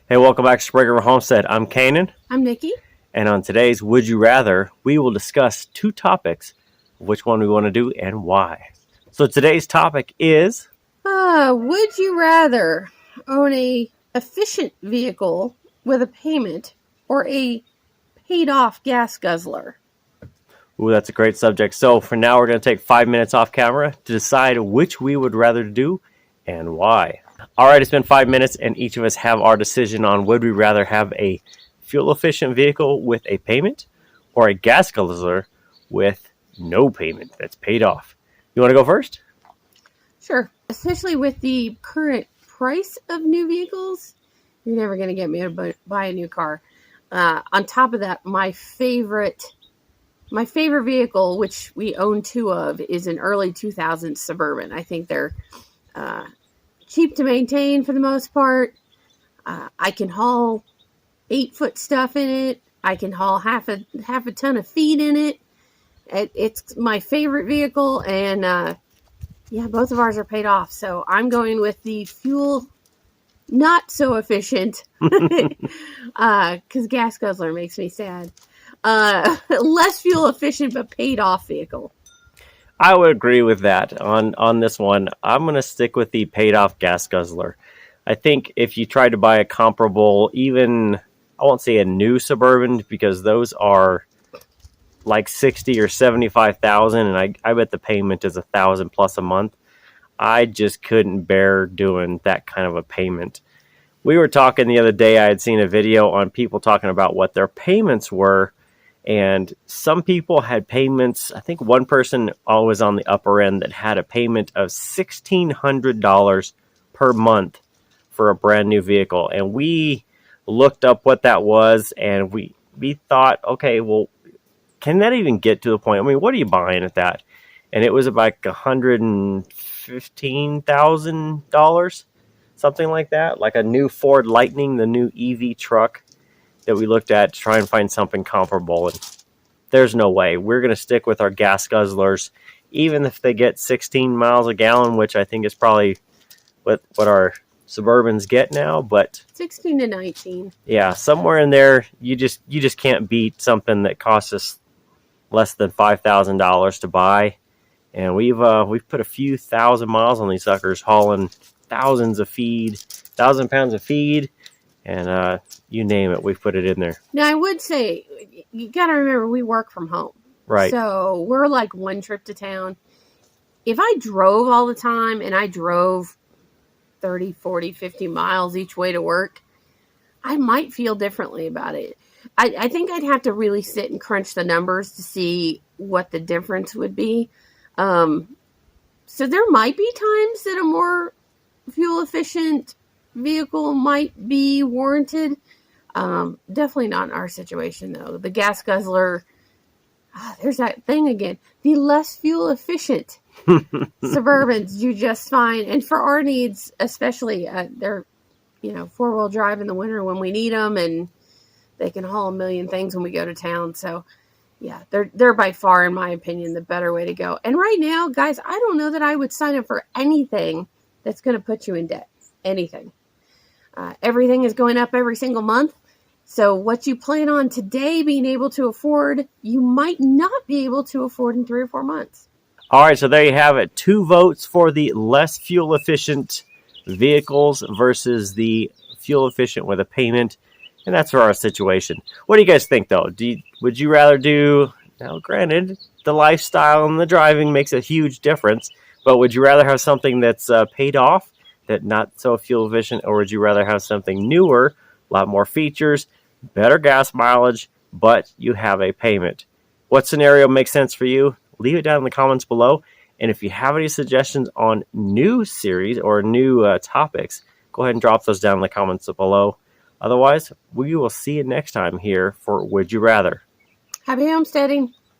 Hey, welcome back to Springer Homestead. I'm Kanan, I'm Nikki. and on today's Would You Rather, we will discuss two topics, which one we want to do and why. So today's topic is... Would you rather own a efficient vehicle with a payment or a paid-off gas guzzler? Ooh, that's a great subject. So for now, we're going to take 5 minutes off camera to decide which we would rather do and why. All right, it's been 5 minutes, and each of us have our decision on would we rather have a fuel-efficient vehicle with a payment or a gas guzzler with no payment that's paid off. You want to go first? Sure. Especially with the current price of new vehicles, you're never going to get me to buy a new car. On top of that, my favorite vehicle, which we own two of, is an early 2000s Suburban. I think they're cheap to maintain for the most part. I can haul 8-foot stuff in it. I can haul half a ton of feed in it. It's my favorite vehicle, and both of ours are paid off. So I'm going with the fuel not so efficient, because gas guzzler makes me sad. Less fuel efficient but paid off vehicle. I would agree with that on this one. I'm going to stick with the paid-off gas guzzler. I think if you try to buy a comparable, even, I won't say a new Suburban, because those are like 60 or 75,000, and I bet the payment is 1,000 plus a month. I just couldn't bear doing that kind of a payment. We were talking the other day, I had seen a video on people talking about what their payments were. And some people had payments. I think one person was on the upper end that had a payment of $1,600 per month for a brand new vehicle. And we looked up what that was, and we thought, okay, well, can that even get to the point? I mean, what are you buying at that? And it was about $115,000, something like that, like a new Ford Lightning, the new EV truck that we looked at to try and find something comparable, and there's no way. We're going to stick with our gas guzzlers, even if they get 16 miles a gallon, which I think is probably what our Suburbans get now, but 16 to 19. Yeah, somewhere in there, you just can't beat something that costs us less than $5,000 to buy, and we've put a few thousand miles on these suckers, hauling thousands of feed, 1,000 pounds of feed. And you name it, we've put it in there. Now, I would say, you got to remember, we work from home. Right. So we're like one trip to town. If I drove all the time and I drove 30, 40, 50 miles each way to work, I might feel differently about it. I think I'd have to really sit and crunch the numbers to see what the difference would be. So there might be times that a more fuel efficient vehicle might be warranted. Definitely not in our situation, though. The gas guzzler, there's that thing again. The less fuel efficient Suburbans do just fine, and for our needs, especially, they're 4-wheel drive in the winter when we need them, and they can haul a million things when we go to town. So yeah, they're by far, in my opinion, the better way to go. And right now, guys, I don't know that I would sign up for anything that's going to put you in debt. Anything. Everything is going up every single month. So what you plan on today being able to afford, you might not be able to afford in 3 or 4 months. All right, so there you have it. 2 votes for the less fuel efficient vehicles versus the fuel efficient with a payment. And that's for our situation. What do you guys think, though? Would you rather do, now granted, the lifestyle and the driving makes a huge difference, but would you rather have something that's paid off, that not so fuel efficient, or would you rather have something newer, a lot more features, better gas mileage, but you have a payment? What scenario makes sense for you? Leave it down in the comments below. And if you have any suggestions on new series or new topics, go ahead and drop those down in the comments below. Otherwise, we will see you next time here for Would You Rather. Happy homesteading.